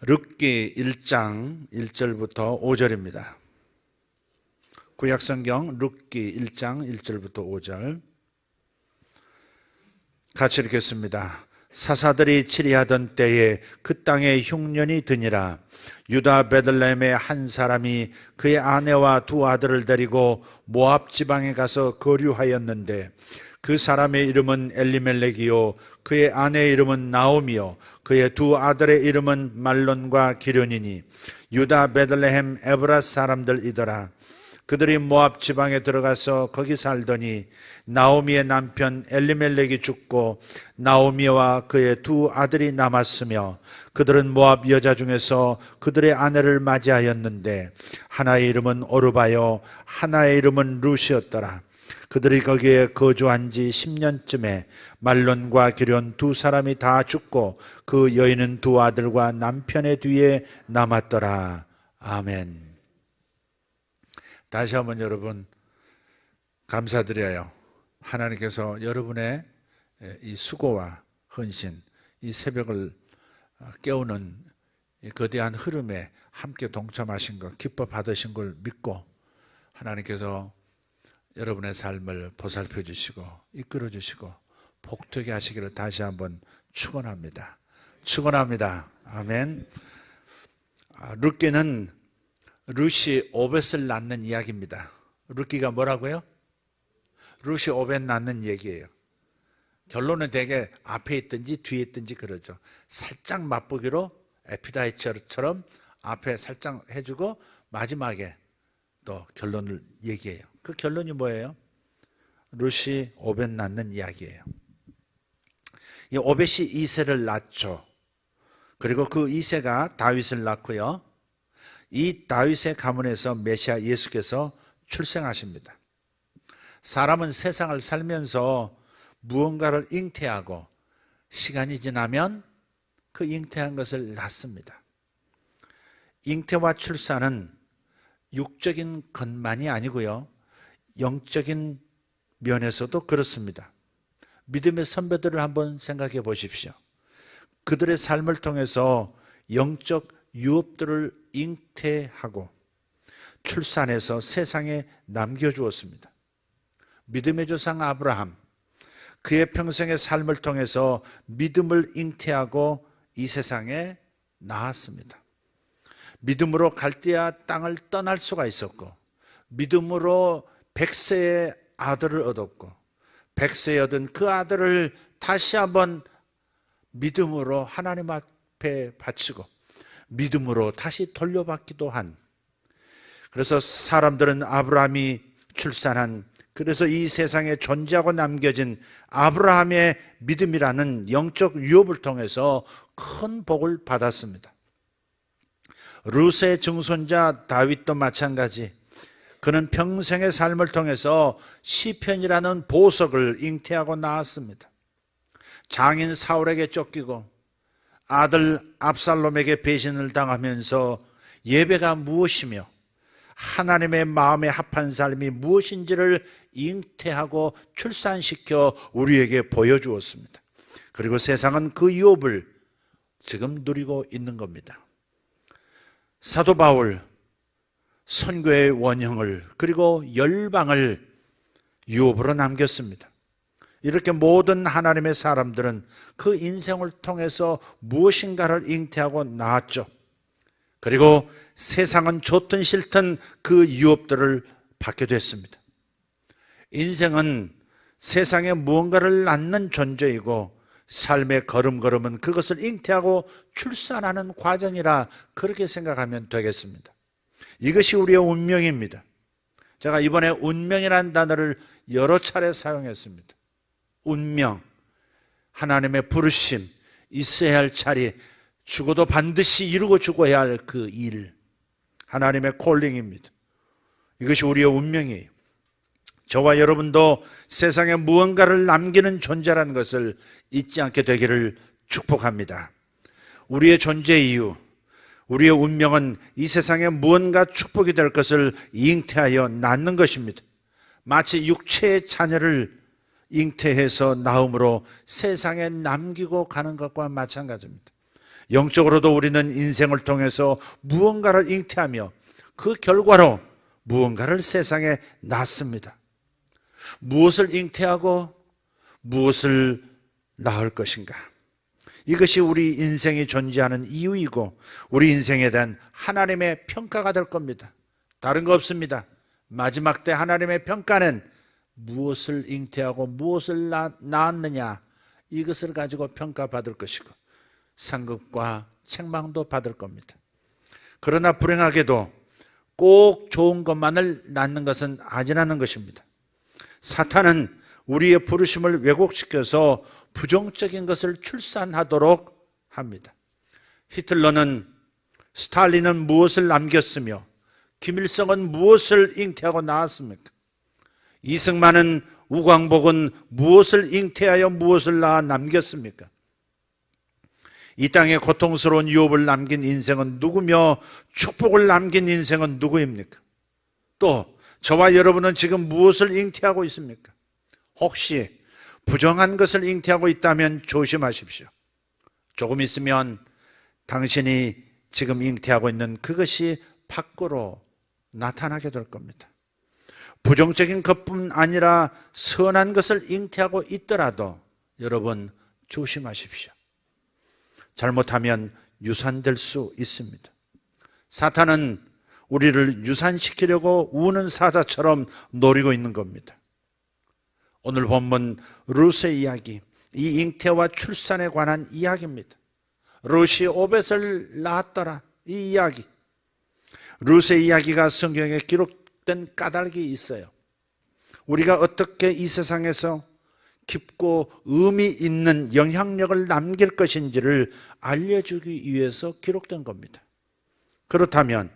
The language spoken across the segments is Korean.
룻기 1장 1절부터 5절입니다. 구약성경 룻기 1장 1절부터 5절 같이 읽겠습니다. 사사들이 치리하던 때에 그 땅에 흉년이 드니라. 유다 베들레헴의 한 사람이 그의 아내와 두 아들을 데리고 모압 지방에 가서 거류하였는데 그 사람의 이름은 엘리멜렉이요 그의 아내의 이름은 나오미요 그의 두 아들의 이름은 말론과 기련이니 유다 베들레헴 에브라 사람들이더라. 그들이 모압 지방에 들어가서 거기 살더니 나오미의 남편 엘리멜렉이 죽고 나오미와 그의 두 아들이 남았으며 그들은 모압 여자 중에서 그들의 아내를 맞이하였는데 하나의 이름은 오르바요 하나의 이름은 룻이었더라. 그들이 거기에 거주한 지 10년쯤에 말론과 기련 두 사람이 다 죽고 그 여인은 두 아들과 남편의 뒤에 남았더라. 아멘. 다시 한번 여러분 감사드려요. 하나님께서 여러분의 이 수고와 헌신, 이 새벽을 깨우는 이 거대한 흐름에 함께 동참하신 것, 기뻐 받으신 걸 믿고 하나님께서 여러분의 삶을 보살펴 주시고 이끌어 주시고 복되게 하시기를 다시 한번 축원합니다. 축원합니다. 아멘. 룻기는 룻이 오벳을 낳는 이야기입니다. 룻기가 뭐라고요? 룻이 오벳 낳는 얘기예요. 결론은 되게 앞에 있든지 뒤에 있든지 그러죠. 살짝 맛보기로 에피다이처럼 앞에 살짝 해주고 마지막에 또 결론을 얘기해요. 그 결론이 뭐예요? 룻이 오벳 낳는 이야기예요. 이 오벳이 이새를 낳죠. 그리고 그 이새가 다윗을 낳고요. 이 다윗의 가문에서 메시아 예수께서 출생하십니다. 사람은 세상을 살면서 무언가를 잉태하고 시간이 지나면 그 잉태한 것을 낳습니다. 잉태와 출산은 육적인 것만이 아니고요. 영적인 면에서도 그렇습니다. 믿음의 선배들을 한번 생각해 보십시오. 그들의 삶을 통해서 영적 유업들을 잉태하고 출산해서 세상에 남겨주었습니다. 믿음의 조상 아브라함, 그의 평생의 삶을 통해서 믿음을 잉태하고 이 세상에 나왔습니다. 믿음으로 갈대아 땅을 떠날 수가 있었고 믿음으로 100세의 아들을 얻었고 100세에 얻은 그 아들을 다시 한번 믿음으로 하나님 앞에 바치고 믿음으로 다시 돌려받기도 한, 그래서 사람들은 아브라함이 출산한, 그래서 이 세상에 존재하고 남겨진 아브라함의 믿음이라는 영적 유업을 통해서 큰 복을 받았습니다. 룻의 증손자 다윗도 마찬가지. 그는 평생의 삶을 통해서 시편이라는 보석을 잉태하고 나왔습니다. 장인 사울에게 쫓기고 아들 압살롬에게 배신을 당하면서 예배가 무엇이며 하나님의 마음에 합한 삶이 무엇인지를 잉태하고 출산시켜 우리에게 보여주었습니다. 그리고 세상은 그 유업을 지금 누리고 있는 겁니다. 사도 바울, 선교의 원형을 그리고 열방을 유업으로 남겼습니다. 이렇게 모든 하나님의 사람들은 그 인생을 통해서 무엇인가를 잉태하고 나왔죠. 그리고 세상은 좋든 싫든 그 유업들을 받게 됐습니다. 인생은 세상에 무언가를 낳는 존재이고 삶의 걸음걸음은 그것을 잉태하고 출산하는 과정이라 그렇게 생각하면 되겠습니다. 이것이 우리의 운명입니다. 제가 이번에 운명이라는 단어를 여러 차례 사용했습니다. 운명, 하나님의 부르심, 있어야 할 자리, 죽어도 반드시 이루고 죽어야 할 그 일, 하나님의 콜링입니다. 이것이 우리의 운명이에요. 저와 여러분도 세상에 무언가를 남기는 존재라는 것을 잊지 않게 되기를 축복합니다. 우리의 존재 이유, 우리의 운명은 이 세상에 무언가 축복이 될 것을 잉태하여 낳는 것입니다. 마치 육체의 자녀를 잉태해서 낳음으로 세상에 남기고 가는 것과 마찬가지입니다. 영적으로도 우리는 인생을 통해서 무언가를 잉태하며 그 결과로 무언가를 세상에 낳습니다. 무엇을 잉태하고 무엇을 낳을 것인가? 이것이 우리 인생이 존재하는 이유이고 우리 인생에 대한 하나님의 평가가 될 겁니다. 다른 거 없습니다. 마지막 때 하나님의 평가는 무엇을 잉태하고 무엇을 낳았느냐, 이것을 가지고 평가받을 것이고 상급과 책망도 받을 겁니다. 그러나 불행하게도 꼭 좋은 것만을 낳는 것은 아니라는 것입니다. 사탄은 우리의 부르심을 왜곡시켜서 부정적인 것을 출산하도록 합니다. 히틀러는, 스탈린은 무엇을 남겼으며 김일성은 무엇을 잉태하고 낳았습니까? 이승만은, 우광복은 무엇을 잉태하여 무엇을 낳아 남겼습니까? 이 땅에 고통스러운 유업을 남긴 인생은 누구며 축복을 남긴 인생은 누구입니까? 또 저와 여러분은 지금 무엇을 잉태하고 있습니까? 혹시 부정한 것을 잉태하고 있다면 조심하십시오. 조금 있으면 당신이 지금 잉태하고 있는 그것이 밖으로 나타나게 될 겁니다. 부정적인 것뿐 아니라 선한 것을 잉태하고 있더라도 여러분 조심하십시오. 잘못하면 유산될 수 있습니다. 사탄은 우리를 유산시키려고 우는 사자처럼 노리고 있는 겁니다. 오늘 본문 룻의 이야기, 이 잉태와 출산에 관한 이야기입니다. 룻이 오벳을 낳았더라, 이 이야기. 룻의 이야기가 성경에 기록된 까닭이 있어요. 우리가 어떻게 이 세상에서 깊고 의미 있는 영향력을 남길 것인지를 알려주기 위해서 기록된 겁니다. 그렇다면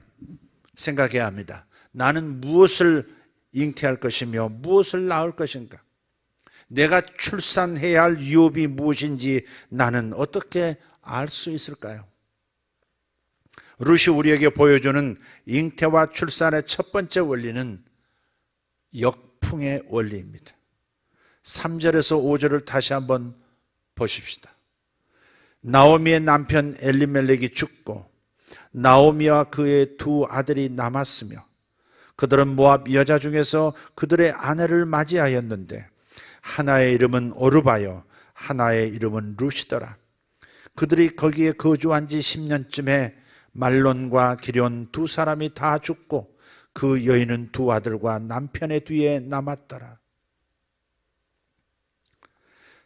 생각해야 합니다. 나는 무엇을 잉태할 것이며 무엇을 낳을 것인가? 내가 출산해야 할 유업이 무엇인지 나는 어떻게 알 수 있을까요? 룻이 우리에게 보여주는 잉태와 출산의 첫 번째 원리는 역풍의 원리입니다. 3절에서 5절을 다시 한번 보십시다. 나오미의 남편 엘리멜렉이 죽고 나오미와 그의 두 아들이 남았으며 그들은 모압 여자 중에서 그들의 아내를 맞이하였는데 하나의 이름은 오르바요 하나의 이름은 룻이더라. 그들이 거기에 거주한 지 10년쯤에 말론과 기럨 두 사람이 다 죽고 그 여인은 두 아들과 남편의 뒤에 남았더라.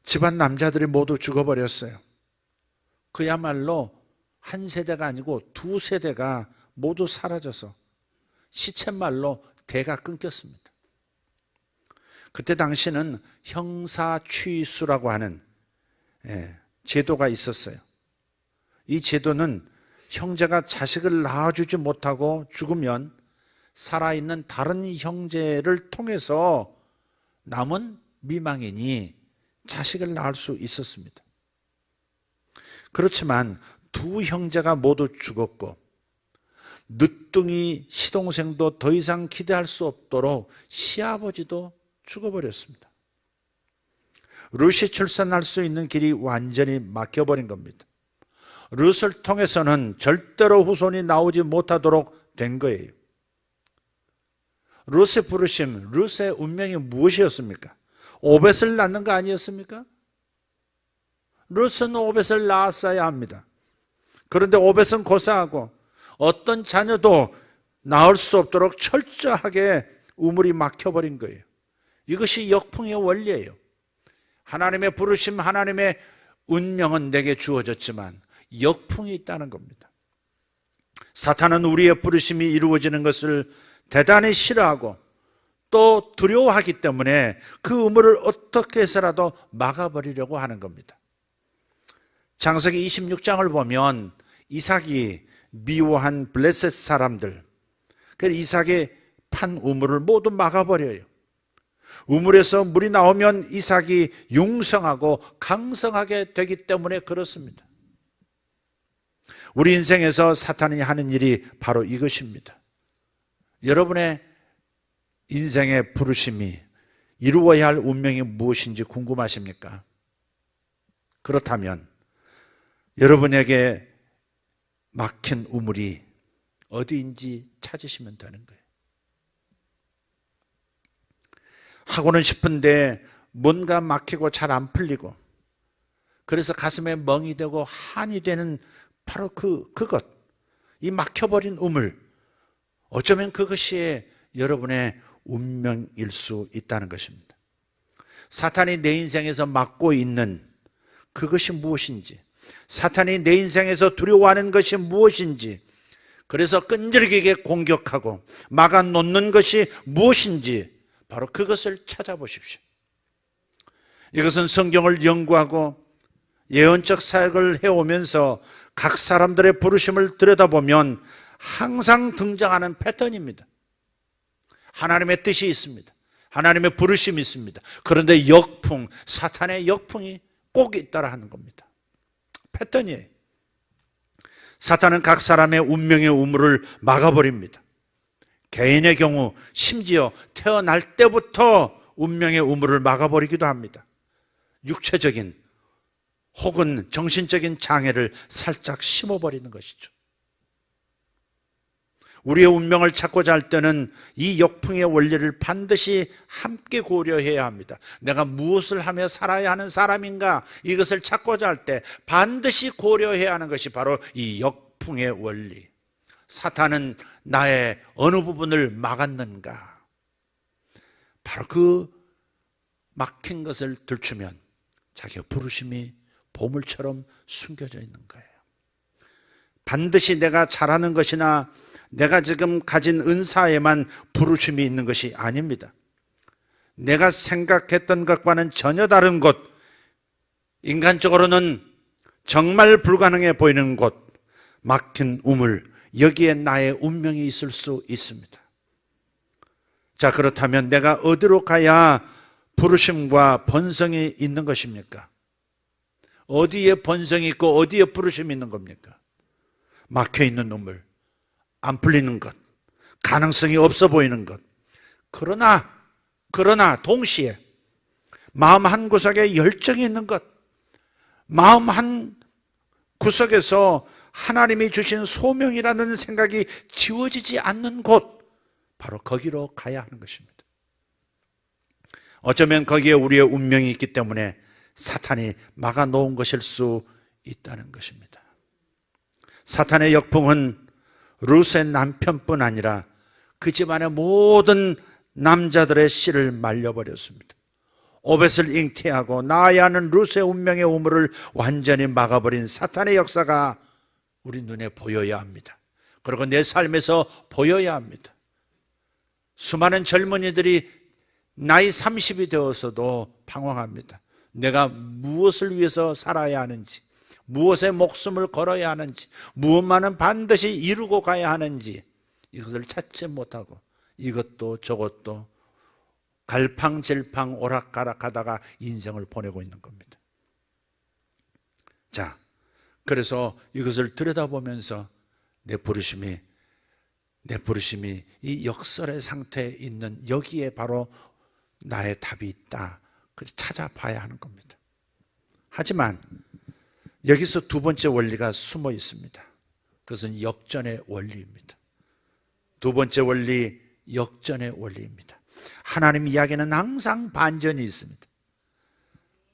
집안 남자들이 모두 죽어버렸어요. 그야말로 한 세대가 아니고 두 세대가 모두 사라져서 시쳇말로 대가 끊겼습니다. 그때 당시는 형사취수라고 하는 제도가 있었어요. 이 제도는 형제가 자식을 낳아주지 못하고 죽으면 살아있는 다른 형제를 통해서 남은 미망인이 자식을 낳을 수 있었습니다. 그렇지만 두 형제가 모두 죽었고 늦둥이 시동생도 더 이상 기대할 수 없도록 시아버지도 죽어버렸습니다. 룻이 출산할 수 있는 길이 완전히 막혀버린 겁니다. 룻을 통해서는 절대로 후손이 나오지 못하도록 된 거예요. 룻의 부르심, 룻의 운명이 무엇이었습니까? 오벳을 낳는 거 아니었습니까? 룻은 오벳을 낳았어야 합니다. 그런데 오벳은 고사하고 어떤 자녀도 낳을 수 없도록 철저하게 우물이 막혀버린 거예요. 이것이 역풍의 원리예요. 하나님의 부르심, 하나님의 운명은 내게 주어졌지만 역풍이 있다는 겁니다. 사탄은 우리의 부르심이 이루어지는 것을 대단히 싫어하고 또 두려워하기 때문에 그 우물을 어떻게 해서라도 막아버리려고 하는 겁니다. 창세기 26장을 보면 이삭이 미워한 블레셋 사람들, 그래서 이삭의 판 우물을 모두 막아버려요. 우물에서 물이 나오면 이삭이 융성하고 강성하게 되기 때문에 그렇습니다. 우리 인생에서 사탄이 하는 일이 바로 이것입니다. 여러분의 인생의 부르심이 이루어야 할 운명이 무엇인지 궁금하십니까? 그렇다면 여러분에게 막힌 우물이 어디인지 찾으시면 되는 거예요. 하고는 싶은데 뭔가 막히고 잘 안 풀리고, 그래서 가슴에 멍이 되고 한이 되는 바로 그것, 이 막혀버린 우물, 어쩌면 그것이 여러분의 운명일 수 있다는 것입니다. 사탄이 내 인생에서 막고 있는 그것이 무엇인지, 사탄이 내 인생에서 두려워하는 것이 무엇인지, 그래서 끈질기게 공격하고 막아놓는 것이 무엇인지 바로 그것을 찾아보십시오. 이것은 성경을 연구하고 예언적 사역을 해오면서 각 사람들의 부르심을 들여다보면 항상 등장하는 패턴입니다. 하나님의 뜻이 있습니다. 하나님의 부르심이 있습니다. 그런데 역풍, 사탄의 역풍이 꼭 있다라 하는 겁니다. 패턴이에요. 사탄은 각 사람의 운명의 우물을 막아버립니다. 개인의 경우 심지어 태어날 때부터 운명의 우물을 막아버리기도 합니다. 육체적인 혹은 정신적인 장애를 살짝 심어버리는 것이죠. 우리의 운명을 찾고자 할 때는 이 역풍의 원리를 반드시 함께 고려해야 합니다. 내가 무엇을 하며 살아야 하는 사람인가, 이것을 찾고자 할 때 반드시 고려해야 하는 것이 바로 이 역풍의 원리. 사탄은 나의 어느 부분을 막았는가, 바로 그 막힌 것을 들추면 자기의 부르심이 보물처럼 숨겨져 있는 거예요. 반드시 내가 잘하는 것이나 내가 지금 가진 은사에만 부르심이 있는 것이 아닙니다. 내가 생각했던 것과는 전혀 다른 것, 인간적으로는 정말 불가능해 보이는 곳, 막힌 우물, 여기에 나의 운명이 있을 수 있습니다. 자, 그렇다면 내가 어디로 가야 부르심과 번성이 있는 것입니까? 어디에 번성이 있고 어디에 부르심이 있는 겁니까? 막혀있는 우물, 안 풀리는 것, 가능성이 없어 보이는 것. 그러나 동시에 마음 한 구석에 열정이 있는 것, 마음 한 구석에서 하나님이 주신 소명이라는 생각이 지워지지 않는 곳, 바로 거기로 가야 하는 것입니다. 어쩌면 거기에 우리의 운명이 있기 때문에 사탄이 막아놓은 것일 수 있다는 것입니다. 사탄의 역풍은 룻의 남편뿐 아니라 그 집안의 모든 남자들의 씨를 말려버렸습니다. 오벳을 잉태하고 낳아야 하는 룻의 운명의 우물을 완전히 막아버린 사탄의 역사가 우리 눈에 보여야 합니다. 그리고 내 삶에서 보여야 합니다. 수많은 젊은이들이 나이 30이 되어서도 방황합니다. 내가 무엇을 위해서 살아야 하는지, 무엇에 목숨을 걸어야 하는지, 무엇만은 반드시 이루고 가야 하는지, 이것을 찾지 못하고 이것도 저것도 갈팡질팡 오락가락 하다가 인생을 보내고 있는 겁니다. 자, 그래서 이것을 들여다보면서 내 부르심이 이 역설의 상태에 있는 여기에 바로 나의 답이 있다, 그래서 찾아봐야 하는 겁니다. 하지만 여기서 두 번째 원리가 숨어 있습니다. 그것은 역전의 원리입니다. 두 번째 원리, 역전의 원리입니다. 하나님 이야기는 항상 반전이 있습니다.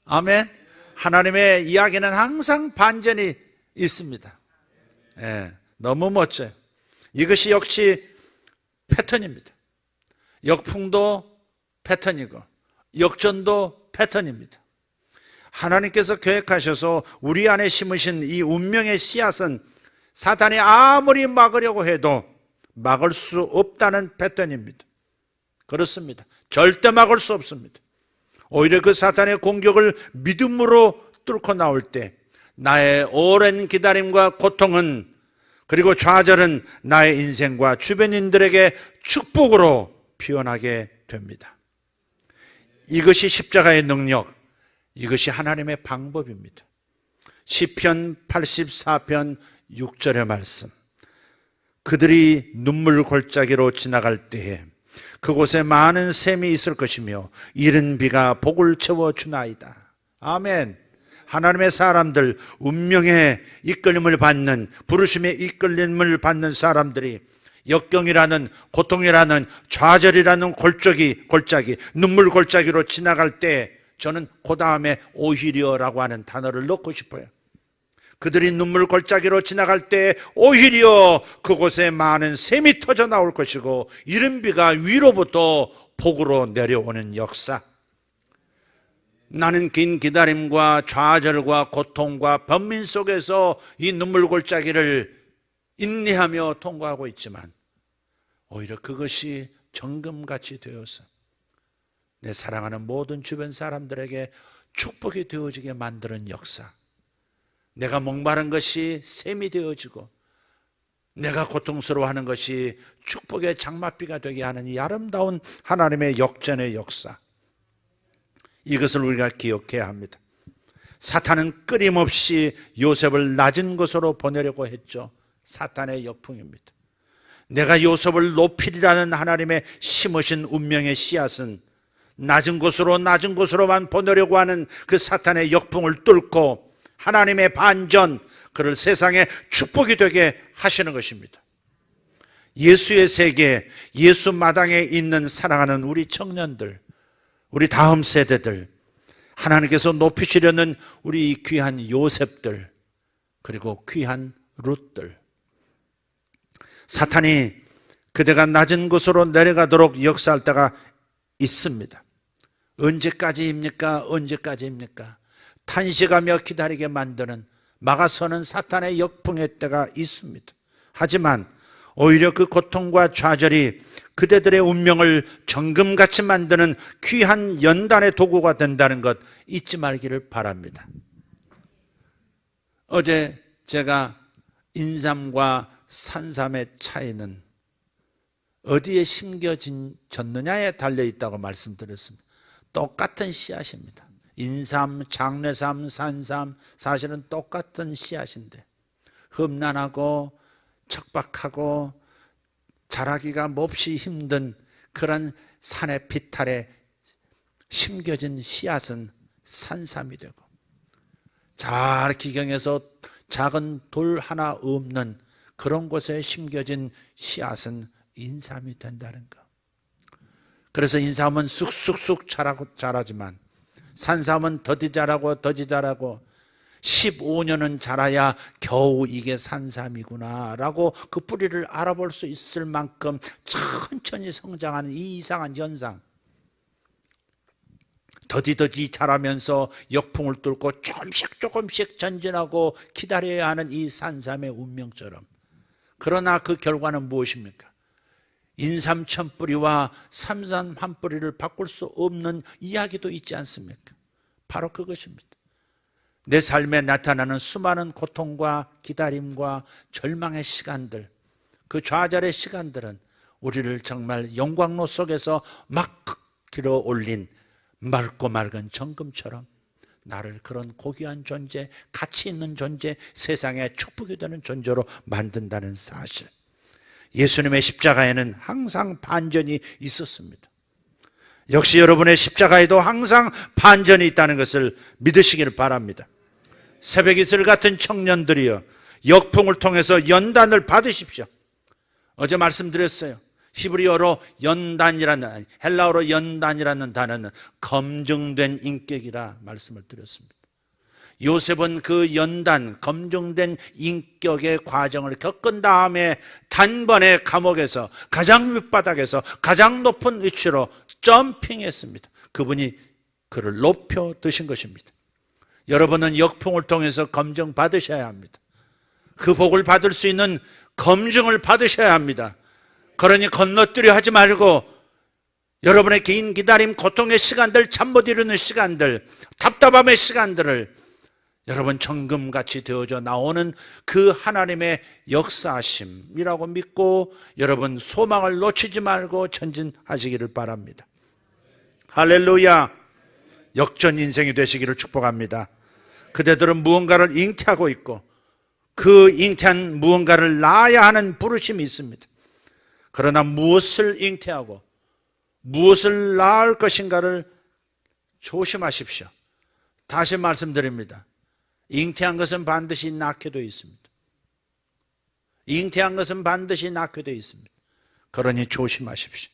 아멘. 하나님의 이야기는 항상 반전이 있습니다. 너무 멋져요. 이것이 역시 패턴입니다. 역풍도 패턴이고 역전도 패턴입니다. 하나님께서 계획하셔서 우리 안에 심으신 이 운명의 씨앗은 사탄이 아무리 막으려고 해도 막을 수 없다는 패턴입니다. 그렇습니다. 절대 막을 수 없습니다. 오히려 그 사탄의 공격을 믿음으로 뚫고 나올 때 나의 오랜 기다림과 고통은, 그리고 좌절은 나의 인생과 주변인들에게 축복으로 피어나게 됩니다. 이것이 십자가의 능력, 이것이 하나님의 방법입니다. 시편 84편 6절의 말씀, 그들이 눈물 골짜기로 지나갈 때에 그곳에 많은 샘이 있을 것이며 이른 비가 복을 채워주나이다. 아멘. 하나님의 사람들, 운명의 이끌림을 받는, 부르심의 이끌림을 받는 사람들이 역경이라는, 고통이라는, 좌절이라는 골짜기, 눈물 골짜기로 지나갈 때 저는 그 다음에 오히려라고 하는 단어를 넣고 싶어요. 그들이 눈물 골짜기로 지나갈 때 오히려 그곳에 많은 샘이 터져 나올 것이고 이른 비가 위로부터 복으로 내려오는 역사. 나는 긴 기다림과 좌절과 고통과 번민 속에서 이 눈물 골짜기를 인내하며 통과하고 있지만 오히려 그것이 정금같이 되어서 내 사랑하는 모든 주변 사람들에게 축복이 되어지게 만드는 역사. 내가 목마른 것이 샘이 되어지고 내가 고통스러워하는 것이 축복의 장맛비가 되게 하는 이 아름다운 하나님의 역전의 역사. 이것을 우리가 기억해야 합니다. 사탄은 끊임없이 요셉을 낮은 곳으로 보내려고 했죠. 사탄의 역풍입니다. 내가 요셉을 높이리라는 하나님의 심으신 운명의 씨앗은 낮은 곳으로만 보내려고 하는 그 사탄의 역풍을 뚫고 하나님의 반전, 그를 세상의 축복이 되게 하시는 것입니다. 예수의 세계, 예수 마당에 있는 사랑하는 우리 청년들, 우리 다음 세대들, 하나님께서 높이시려는 우리 귀한 요셉들, 그리고 귀한 룻들. 사탄이 그대가 낮은 곳으로 내려가도록 역사할 때가 있습니다. 언제까지입니까? 탄식하며 기다리게 만드는, 막아서는 사탄의 역풍의 때가 있습니다. 하지만 오히려 그 고통과 좌절이 그대들의 운명을 정금같이 만드는 귀한 연단의 도구가 된다는 것 잊지 말기를 바랍니다. 어제 제가 인삼과 산삼의 차이는 어디에 심겨졌느냐에 달려있다고 말씀드렸습니다. 똑같은 씨앗입니다. 인삼, 장례삼, 산삼 사실은 똑같은 씨앗인데 험난하고 척박하고 자라기가 몹시 힘든 그런 산의 비탈에 심겨진 씨앗은 산삼이 되고 잘 기경해서 작은 돌 하나 없는 그런 곳에 심겨진 씨앗은 인삼이 된다는 것. 그래서 인삼은 쑥쑥쑥 자라지만 산삼은 더디 자라고 15년은 자라야 겨우 이게 산삼이구나 라고 그 뿌리를 알아볼 수 있을 만큼 천천히 성장하는 이 이상한 현상. 더디 자라면서 역풍을 뚫고 조금씩 전진하고 기다려야 하는 이 산삼의 운명처럼. 그러나 그 결과는 무엇입니까? 인삼 1000뿌리와 산삼 1뿌리를 바꿀 수 없는 이야기도 있지 않습니까? 바로 그것입니다. 내 삶에 나타나는 수많은 고통과 기다림과 절망의 시간들, 그 좌절의 시간들은 우리를 정말 영광로 속에서 막 길어 올린 맑고 맑은 정금처럼 나를 그런 고귀한 존재, 가치 있는 존재, 세상에 축복이 되는 존재로 만든다는 사실. 예수님의 십자가에는 항상 반전이 있었습니다. 역시 여러분의 십자가에도 항상 반전이 있다는 것을 믿으시기를 바랍니다. 새벽 이슬 같은 청년들이여, 역풍을 통해서 연단을 받으십시오. 어제 말씀드렸어요. 히브리어로 연단이라는, 헬라어로 연단이라는 단어는 검증된 인격이라 말씀을 드렸습니다. 요셉은 그 연단, 검증된 인격의 과정을 겪은 다음에 단번에 감옥에서 가장 밑바닥에서 가장 높은 위치로 점핑했습니다. 그분이 그를 높여 드신 것입니다. 여러분은 역풍을 통해서 검증 받으셔야 합니다. 그 복을 받을 수 있는 검증을 받으셔야 합니다. 그러니 건너뛰려 하지 말고 여러분의 긴 기다림, 고통의 시간들, 잠 못 이루는 시간들, 답답함의 시간들을 여러분 정금같이 되어져 나오는 그 하나님의 역사하심이라고 믿고 여러분 소망을 놓치지 말고 전진하시기를 바랍니다. 할렐루야. 역전 인생이 되시기를 축복합니다. 그대들은 무언가를 잉태하고 있고 그 잉태한 무언가를 낳아야 하는 부르심이 있습니다. 그러나 무엇을 잉태하고 무엇을 낳을 것인가를 조심하십시오. 다시 말씀드립니다. 잉태한 것은 반드시 낳게 되어 있습니다. 잉태한 것은 반드시 낳게 되어 있습니다. 그러니 조심하십시오.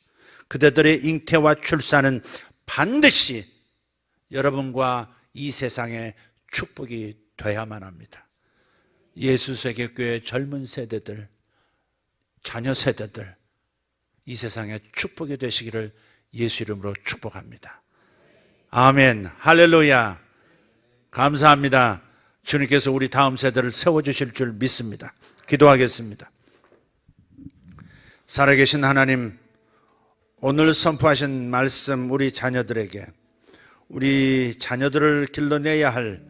그대들의 잉태와 출산은 반드시 여러분과 이 세상에 축복이 돼야만 합니다. 예수세계교회 젊은 세대들, 자녀 세대들, 이 세상에 축복이 되시기를 예수 이름으로 축복합니다. 아멘. 할렐루야. 감사합니다. 주님께서 우리 다음 세대를 세워주실 줄 믿습니다. 기도하겠습니다. 살아계신 하나님, 오늘 선포하신 말씀 우리 자녀들에게, 우리 자녀들을 길러내야 할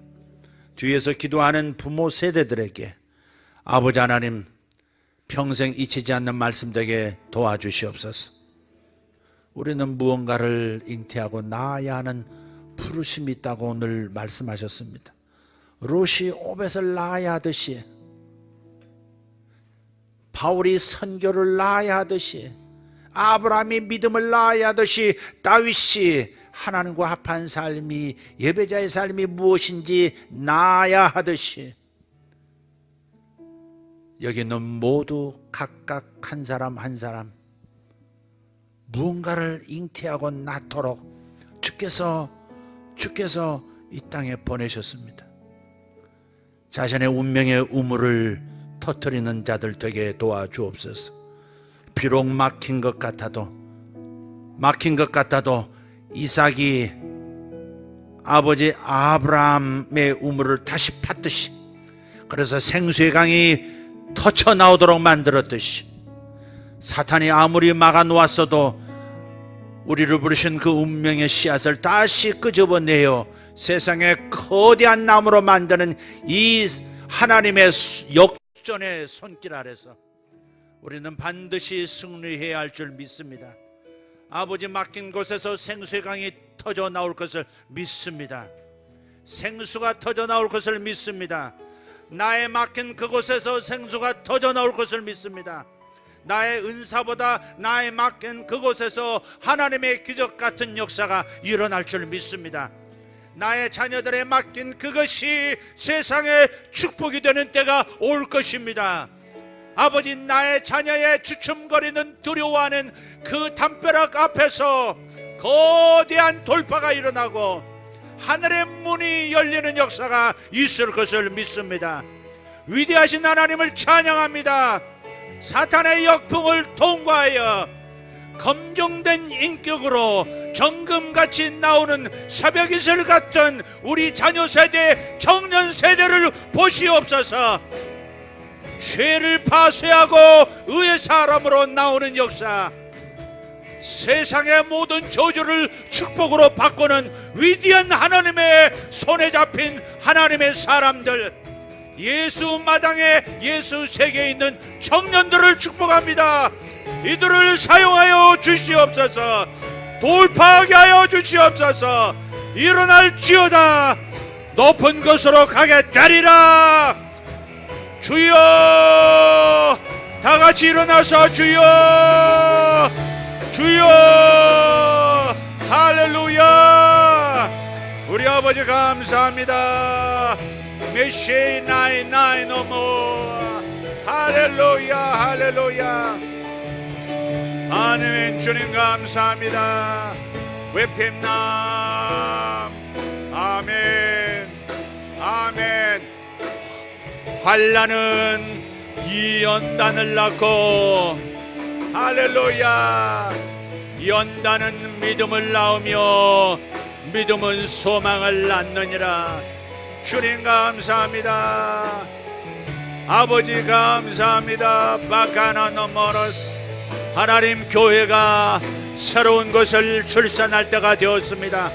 뒤에서 기도하는 부모 세대들에게 아버지 하나님 평생 잊히지 않는 말씀 되게 도와주시옵소서. 우리는 무언가를 잉태하고 낳아야 하는 부르심이 있다고 오늘 말씀하셨습니다. 롯이 오벳을 낳아야 하듯이, 바울이 선교를 낳아야 하듯이, 아브라함이 믿음을 낳아야 하듯이, 다윗이 하나님과 합한 삶이, 예배자의 삶이 무엇인지 낳아야 하듯이, 여기 있는 모두 각각 한 사람 한 사람 무언가를 잉태하고 낳도록 주께서 이 땅에 보내셨습니다. 자신의 운명의 우물을 터뜨리는 자들 되게 도와주옵소서. 비록 막힌 것 같아도 이삭이 아버지 아브라함의 우물을 다시 팠듯이, 그래서 생수의 강이 터쳐 나오도록 만들었듯이, 사탄이 아무리 막아 놓았어도 우리를 부르신 그 운명의 씨앗을 다시 끄집어내어 세상의 거대한 나무로 만드는 이 하나님의 역전의 손길 아래서 우리는 반드시 승리해야 할 줄 믿습니다. 아버지, 막힌 곳에서 생수의 강이 터져 나올 것을 믿습니다. 생수가 터져 나올 것을 믿습니다. 나의 막힌 그곳에서 생수가 터져 나올 것을 믿습니다. 나의 은사보다 나의 막힌 그곳에서 하나님의 기적 같은 역사가 일어날 줄 믿습니다. 나의 자녀들의 맡긴 그것이 세상의 축복이 되는 때가 올 것입니다. 아버지, 나의 자녀의 주춤거리는 두려워하는 그 담벼락 앞에서 거대한 돌파가 일어나고 하늘의 문이 열리는 역사가 있을 것을 믿습니다. 위대하신 하나님을 찬양합니다. 사탄의 역풍을 통과하여 검정된 인격으로 정금같이 나오는 새벽이슬 같은 우리 자녀 세대, 청년 세대를 보시옵소서. 죄를 파쇄하고 의의 사람으로 나오는 역사, 세상의 모든 저주를 축복으로 바꾸는 위대한 하나님의 손에 잡힌 하나님의 사람들, 예수 마당에, 예수 세계에 있는 청년들을 축복합니다. 이들을 사용하여 주시옵소서. 돌파하게 하여 주시옵소서. 일어날지어다. 높은 곳으로 가게 되리라. 주여, 다같이 일어나서 주여, 주여, 할렐루야. 우리 아버지 감사합니다. 메시에 나이 노모. 할렐루야, 할렐루야. 아멘. 주님 감사합니다. 웹힘남. 아멘, 아멘. 환난은 이 연단을 낳고, 할렐루야, 연단은 믿음을 낳으며 믿음은 소망을 낳느니라. 주님 감사합니다. 아버지 감사합니다. 바카나 노모로스. 하나님, 교회가 새로운 것을 출산할 때가 되었습니다.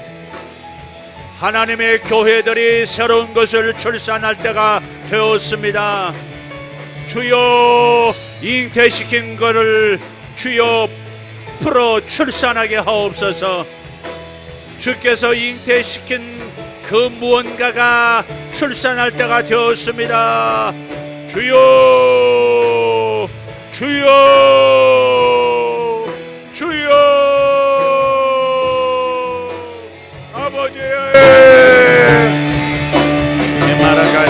하나님의 교회들이 새로운 것을 출산할 때가 되었습니다. 주여, 잉태시킨 것을 주여 풀어 출산하게 하옵소서. 주께서 잉태시킨 그 무언가가 출산할 때가 되었습니다. 주여, 주여, 주여. 아버지, 마라가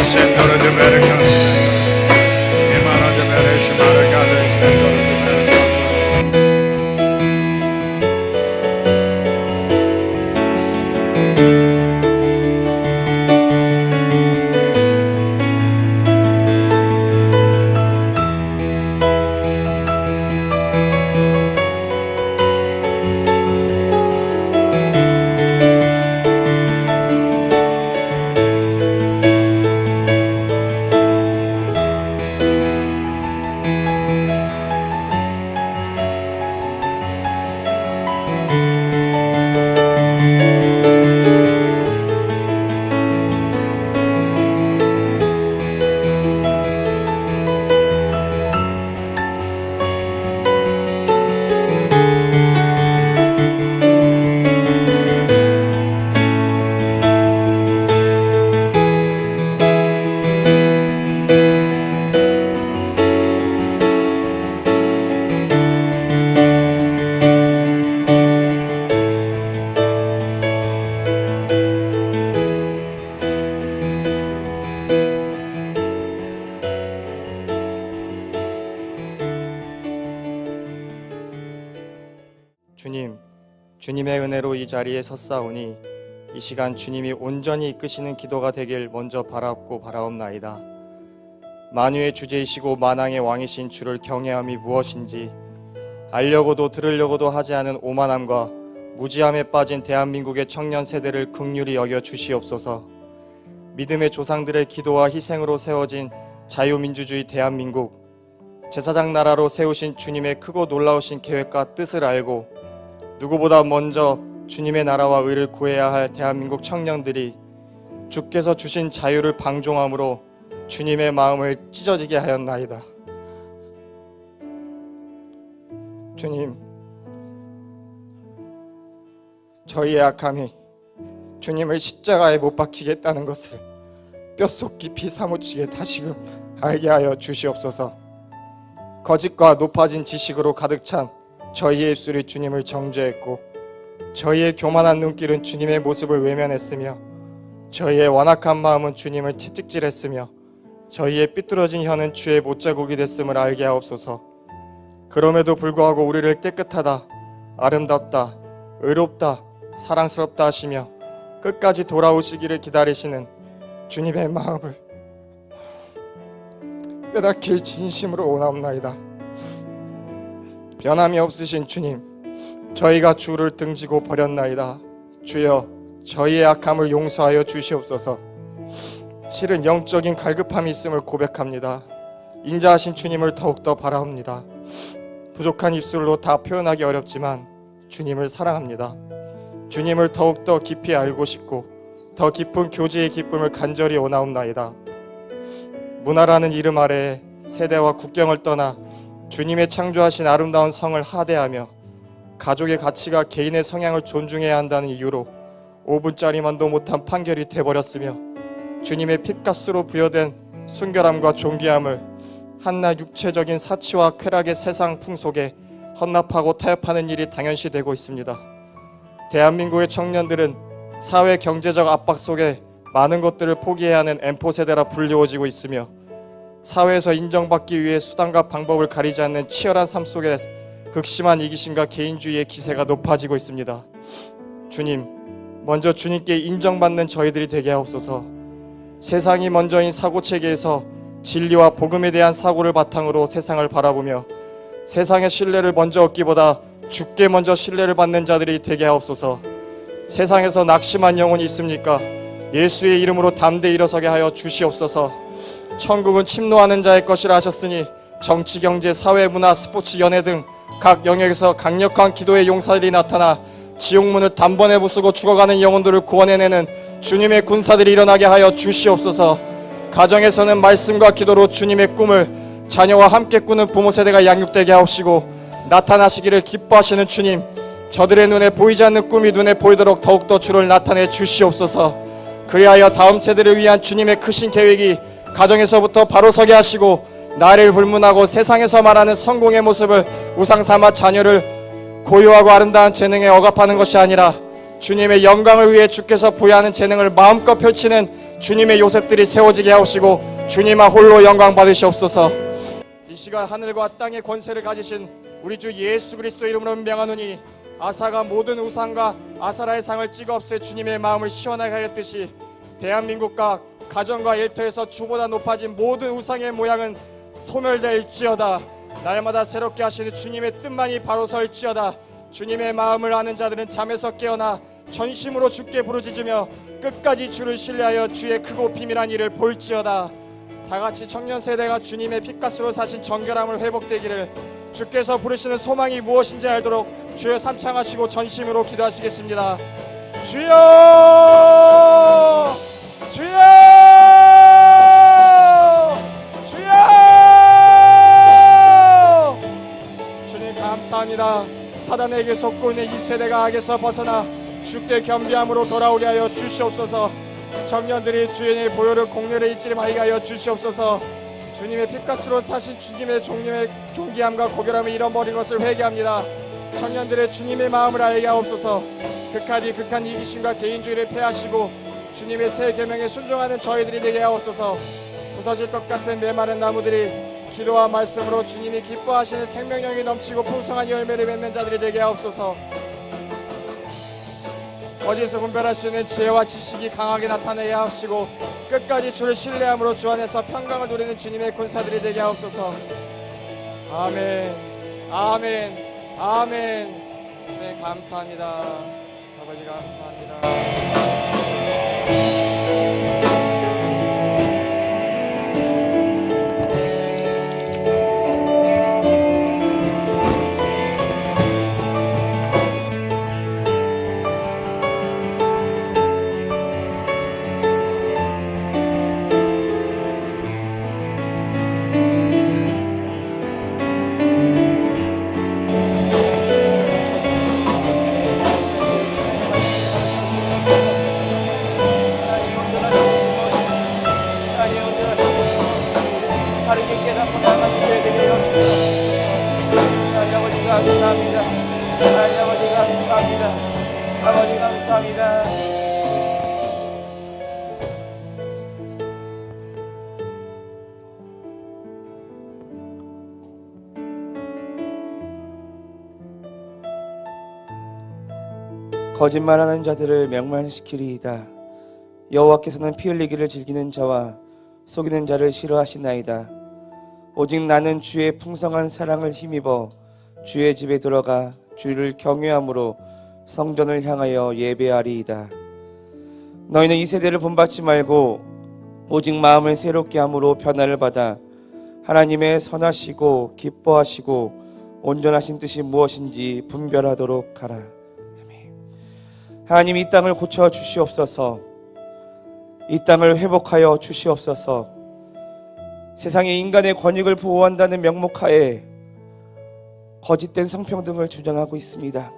은혜로 이 자리에 섰사오니 이 시간 주님이 온전히 이끄시는 기도가 되길 먼저 바라옵고 바라옵나이다. 만유의 주제이시고 만왕의 왕이신 주를 경외함이 무엇인지 알려고도 들으려고도 하지 않은 오만함과 무지함에 빠진 대한민국의 청년 세대를 긍휼히 여겨 주시옵소서. 믿음의 조상들의 기도와 희생으로 세워진 자유민주주의 대한민국, 제사장 나라로 세우신 주님의 크고 놀라우신 계획과 뜻을 알고 누구보다 먼저 주님의 나라와 의를 구해야 할 대한민국 청년들이 주께서 주신 자유를 방종함으로 주님의 마음을 찢어지게 하였나이다. 주님, 저희의 악함이 주님을 십자가에 못 박히겠다는 것을 뼛속 깊이 사무치게 다시금 알게 하여 주시옵소서. 거짓과 높아진 지식으로 가득 찬 저희의 입술이 주님을 정죄했고 저희의 교만한 눈길은 주님의 모습을 외면했으며 저희의 완악한 마음은 주님을 채찍질했으며 저희의 삐뚤어진 혀는 주의 못자국이 됐음을 알게 하옵소서. 그럼에도 불구하고 우리를 깨끗하다, 아름답다, 의롭다, 사랑스럽다 하시며 끝까지 돌아오시기를 기다리시는 주님의 마음을 깨닫길 진심으로 원하옵나이다. 변함이 없으신 주님, 저희가 주를 등지고 버렸나이다. 주여, 저희의 악함을 용서하여 주시옵소서. 실은 영적인 갈급함이 있음을 고백합니다. 인자하신 주님을 더욱더 바라옵니다. 부족한 입술로 다 표현하기 어렵지만 주님을 사랑합니다. 주님을 더욱더 깊이 알고 싶고 더 깊은 교제의 기쁨을 간절히 원하옵나이다. 문화라는 이름 아래에 세대와 국경을 떠나 주님의 창조하신 아름다운 성을 하대하며 가족의 가치가 개인의 성향을 존중해야 한다는 이유로 5분짜리만도 못한 판결이 돼버렸으며 주님의 핏가스로 부여된 순결함과 존귀함을 한낱 육체적인 사치와 쾌락의 세상 풍속에 헌납하고 타협하는 일이 당연시되고 있습니다. 대한민국의 청년들은 사회 경제적 압박 속에 많은 것들을 포기해야 하는 엠포세대라 불리워지고 있으며 사회에서 인정받기 위해 수단과 방법을 가리지 않는 치열한 삶 속에 극심한 이기심과 개인주의의 기세가 높아지고 있습니다. 주님, 먼저 주님께 인정받는 저희들이 되게 하옵소서. 세상이 먼저인 사고체계에서 진리와 복음에 대한 사고를 바탕으로 세상을 바라보며 세상의 신뢰를 먼저 얻기보다 주께 먼저 신뢰를 받는 자들이 되게 하옵소서. 세상에서 낙심한 영혼이 있습니까? 예수의 이름으로 담대히 일어서게 하여 주시옵소서. 천국은 침노하는 자의 것이라 하셨으니 정치, 경제, 사회, 문화, 스포츠, 연예 등 각 영역에서 강력한 기도의 용사들이 나타나 지옥문을 단번에 부수고 죽어가는 영혼들을 구원해내는 주님의 군사들이 일어나게 하여 주시옵소서. 가정에서는 말씀과 기도로 주님의 꿈을 자녀와 함께 꾸는 부모 세대가 양육되게 하옵시고 나타나시기를 기뻐하시는 주님, 저들의 눈에 보이지 않는 꿈이 눈에 보이도록 더욱더 주를 나타내 주시옵소서. 그리하여 다음 세대를 위한 주님의 크신 계획이 가정에서부터 바로 서게 하시고 나를 불문하고 세상에서 말하는 성공의 모습을 우상삼아 자녀를 고요하고 아름다운 재능에 억압하는 것이 아니라 주님의 영광을 위해 주께서 부여하는 재능을 마음껏 펼치는 주님의 요셉들이 세워지게 하옵시고 주님아 홀로 영광 받으시옵소서. 이 시간 하늘과 땅의 권세를 가지신 우리 주 예수 그리스도 이름으로 명하노니 아사가 모든 우상과 아사라의 상을 찍어 없애 주님의 마음을 시원하게 하였듯이 대한민국과 가정과 일터에서 주보다 높아진 모든 우상의 모양은 소멸될지어다. 날마다 새롭게 하시는 주님의 뜻만이 바로 설지어다. 주님의 마음을 아는 자들은 잠에서 깨어나 전심으로 주께 부르짖으며 끝까지 주를 신뢰하여 주의 크고 비밀한 일을 볼지어다. 다같이 청년 세대가 주님의 핏가스로 사신 정결함을 회복되기를 주께서 부르시는 소망이 무엇인지 알도록 주여 삼창하시고 전심으로 기도하시겠습니다. 주여! 주여! 주여! 주님 감사합니다. 사단에게 속고 있는 이 세대가 악에서 벗어나 주께 겸비함으로 돌아오게 하여 주시옵소서. 청년들이 주인의 보혈을 공률에 잊지 말게 하여 주시옵소서. 주님의 핏가스로 사신 주님의 존귀함과 고결함을 잃어버린 것을 회개합니다. 청년들의 주님의 마음을 알게 하옵소서. 극한 이기심과 개인주의를 폐하시고 주님의 새 계명에 순종하는 저희들이 되게 하옵소서. 부서질 것 같은 메마른 나무들이 기도와 말씀으로 주님이 기뻐하시는 생명력이 넘치고 풍성한 열매를 맺는 자들이 되게 하옵소서. 거짓을 분별할 수 있는 지혜와 지식이 강하게 나타내야 하시고 끝까지 주를 신뢰함으로 주 안에서 평강을 누리는 주님의 군사들이 되게 하옵소서. 아멘, 아멘, 아멘. 주님 감사합니다. 아버지 감사합니다. 감사합니다. 아버지 감사합니다. 아버지 감사합니다. 거짓말하는 자들을 멸망시키리이다. 여호와께서는 피 흘리기를 즐기는 자와 속이는 자를 싫어하시나이다. 오직 나는 주의 풍성한 사랑을 힘입어 주의 집에 들어가 주를 경외함으로 성전을 향하여 예배하리이다. 너희는 이 세대를 본받지 말고 오직 마음을 새롭게 함으로 변화를 받아 하나님의 선하시고 기뻐하시고 온전하신 뜻이 무엇인지 분별하도록 하라. 하나님, 이 땅을 고쳐 주시옵소서. 이 땅을 회복하여 주시옵소서. 세상의 인간의 권익을 보호한다는 명목하에 거짓된 성평등을 주장하고 있습니다.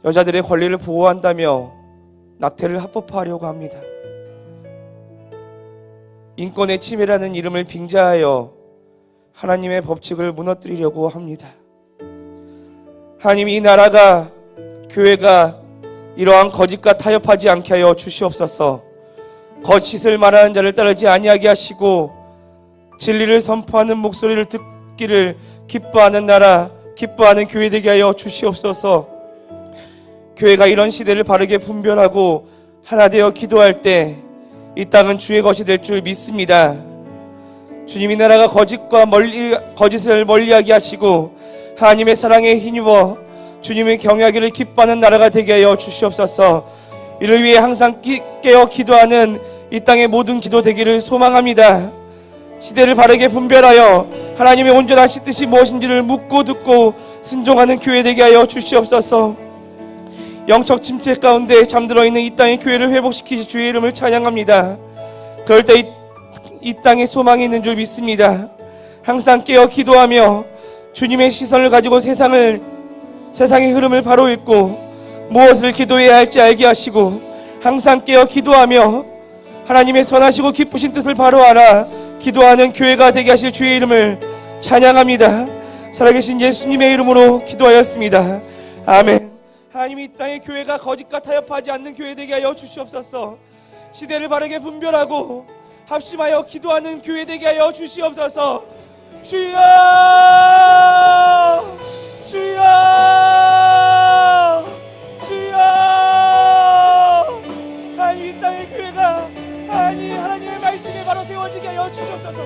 여자들의 권리를 보호한다며 낙태를 합법화하려고 합니다. 인권의 침해라는 이름을 빙자하여 하나님의 법칙을 무너뜨리려고 합니다. 하나님, 이 나라가, 교회가 이러한 거짓과 타협하지 않게 하여 주시옵소서. 거짓을 말하는 자를 따르지 아니하게 하시고 진리를 선포하는 목소리를 듣기를 기뻐하는 나라, 기뻐하는 교회 되게 하여 주시옵소서. 교회가 이런 시대를 바르게 분별하고 하나 되어 기도할 때 이 땅은 주의 것이 될 줄 믿습니다. 주님, 이 나라가 거짓을 멀리하게 하시고 하나님의 사랑에 힘입어 주님의 경외하기를 기뻐하는 나라가 되게 하여 주시옵소서. 이를 위해 항상 깨어 기도하는 이 땅의 모든 기도 되기를 소망합니다. 시대를 바르게 분별하여 하나님의 온전하신 뜻이 무엇인지를 묻고 듣고 순종하는 교회 되게 하여 주시옵소서. 영적 침체 가운데 잠들어 있는 이 땅의 교회를 회복시키시 주의 이름을 찬양합니다. 그럴 때 이 땅에 소망이 있는 줄 믿습니다. 항상 깨어 기도하며 주님의 시선을 가지고 세상의 흐름을 바로 읽고 무엇을 기도해야 할지 알게 하시고 항상 깨어 기도하며 하나님의 선하시고 기쁘신 뜻을 바로 알아 기도하는 교회가 되게 하실 주의 이름을 찬양합니다. 살아계신 예수님의 이름으로 기도하였습니다. 아멘. 하나님, 이 땅의 교회가 거짓과 타협하지 않는 교회 되게 하여 주시옵소서. 시대를 바르게 분별하고 합심하여 기도하는 교회 되게 하여 주시옵소서. 주여, 주여, 주여. 하나님, 이 땅의 교회가 하나님의 말씀에 바로 세워지게 하여 주시옵소서.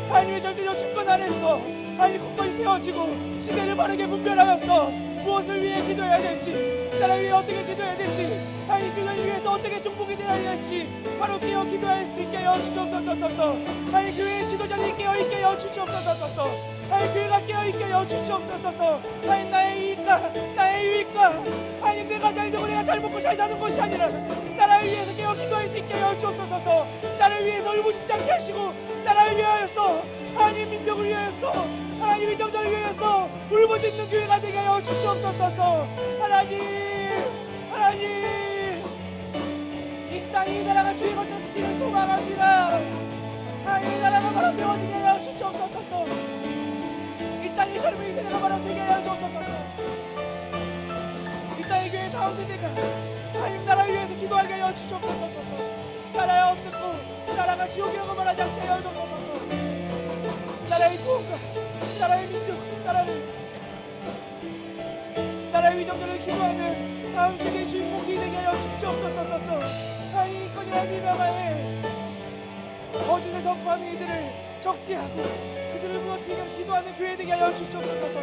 하나님의 절대적 주권 안에서 하나님 굳건히 세워지고 시대를 바르게 분별하면서 무엇을 위해 기도해야 될지, 나라를 위해 어떻게 기도해야 될지, 하나님 주를 위해서 어떻게 중보기 되어야 될지 바로 깨어 기도할 수 있게 하여 주시옵소서. 하나님, 교회의 지도자들이 깨어있게 하여 주시옵소서. 하나님, 교회가 깨어있게 하여 주시옵소서. 하나님, 나의 이익과 나의 유익과 하나님, 내가 잘되고 내가 잘 먹고 잘 사는 것이 아니라 나라를 위해서 깨어 기도할 수 있게 하여 주옵소서. 나를 위해서 울부짖지 않게 하시고 나라를 위하여서 하나님, 민족을 위하여서 하나님, 이 정도를 위하여서 울부짖는 교회가 되게 하여 주시옵소서. 하나님, 이 땅이 이 나라가 주의 것을 듣기를 소망합니다. 하나님, 이 나라가 바로 세워지게 하여 주시옵소서. 이 땅의 젊은 세대가 바로 세게 하여 주옵소서. 이 땅의 교회 다음 세대가 하나님 나라를 위해서 기도하게 하여 주시옵소서. 나라의 없는 나라가 지옥이라고 말하지 않게 하여 주옵소서. 나라의 구원과 나라의 민족, 나라의 위정들을 기도하는 다음 세대의 주인공이 되게 하여 주시옵소서. 하나님 이건이라 비방하에 거짓을 선포하는 이들을 적대하고 그들을 무너뜨리며 기도하는 교회 되게 하여 주시옵소서.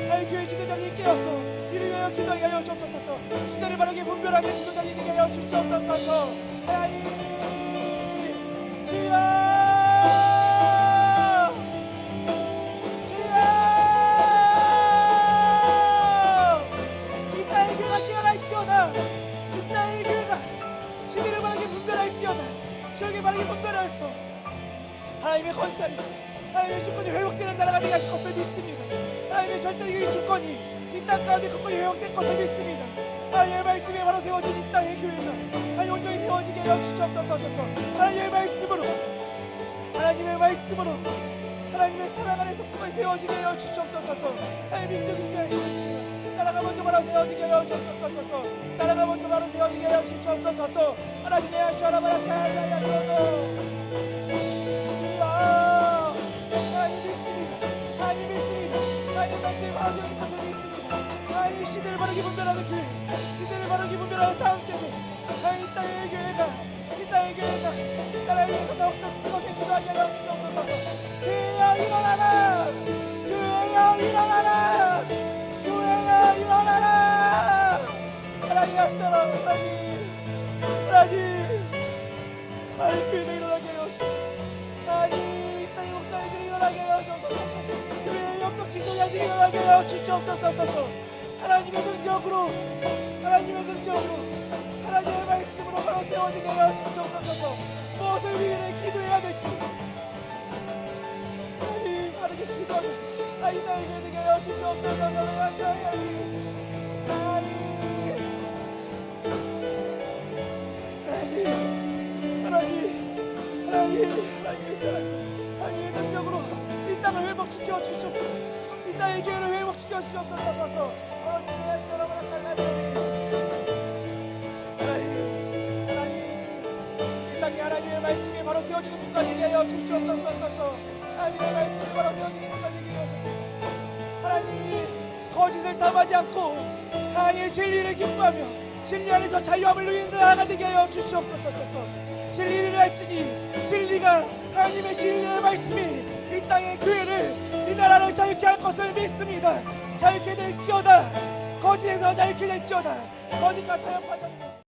하나님 교회 지도자들이 깨어서 이를 위하여 기도하게 하여 주옵소서. 시대를 바르게 분별하는 지도자들이 되게 하여 주시옵소서. 하나님 주여 바르게 분별하였소. 하나님의 건설이 하나님의 주권이 회복되는 나라가 되게 하실 것을 믿습니다. 하나님의 절대적인 주권이 이 땅 가운데 주권이 회복될 것을 믿습니다. 하나님의 말씀에 바로 세워진 이 땅의 교회가 하나님 온전히 세워지게 하여 주시옵소서. 하나님의 말씀으로 하나님의 사랑 안에서 국가에 세워지게 하여 주시옵소서. 하나님 민족이 하시옵소서. 나라가 먼저 바로 세워지게 하여 주시옵소서. 나라가 먼저 바로 세워지게 하여 주시옵소서. 하나님의 하셔라바라 카야야야도도 주여 하나님 믿습니다. 하나님 믿습니다. 하나님 말씀에 바로 세워진 것을 믿습니다. 하나님 시대를 바르게 분별하는 교회, 시대를 바르게 분별하는 사람세대, 하나님 이 땅의 교회가 나라를 위해서 더욱더 뜨겁게 기도하게 하여 주시옵소서. 교회여 일어나라, 교회여 일어나라, 교회여 일어나라. 하나님 하셔라. 하나님 교회를 일어나게 하여 주옵소서. 하나님 이 땅의 목사님들이 일어나게 하여 주옵소서. 교회의 영적 지도자들이 일어나게 하여 주옵소서. 하나님의 능력으로 하나님의 말씀으로 바로 세워지게 하여 주옵소서. 무엇을 위해 기도해야 될지 하나님 바르게 기도하는 이 땅의 교회 되게 하여 주옵소서. 하나님의 능력으로 이 땅을 회복시켜 주시옵소서. 이 땅의 교회를 회복시켜 주시옵소서. 이 땅에 하나님의 말씀이 바로 세워지는 국가 되게 하여 주시옵소서. 하나님의 말씀이 바로 세워지는 국가 되게 하여 주시옵소서. 하나님이 거짓을 담하지 않고 하나님의 진리를 기뻐하며 진리 안에서 자유함을 누리는 나라가 되게 하여 주시옵소서. 진리를 알지니 진리가 하나님의 진리의 말씀이 이 땅의 교회를 이 나라를 자유케 할 것을 믿습니다. 자유케 될지어다. 거짓에서 자유케 될지어다. 거짓과 타협하자.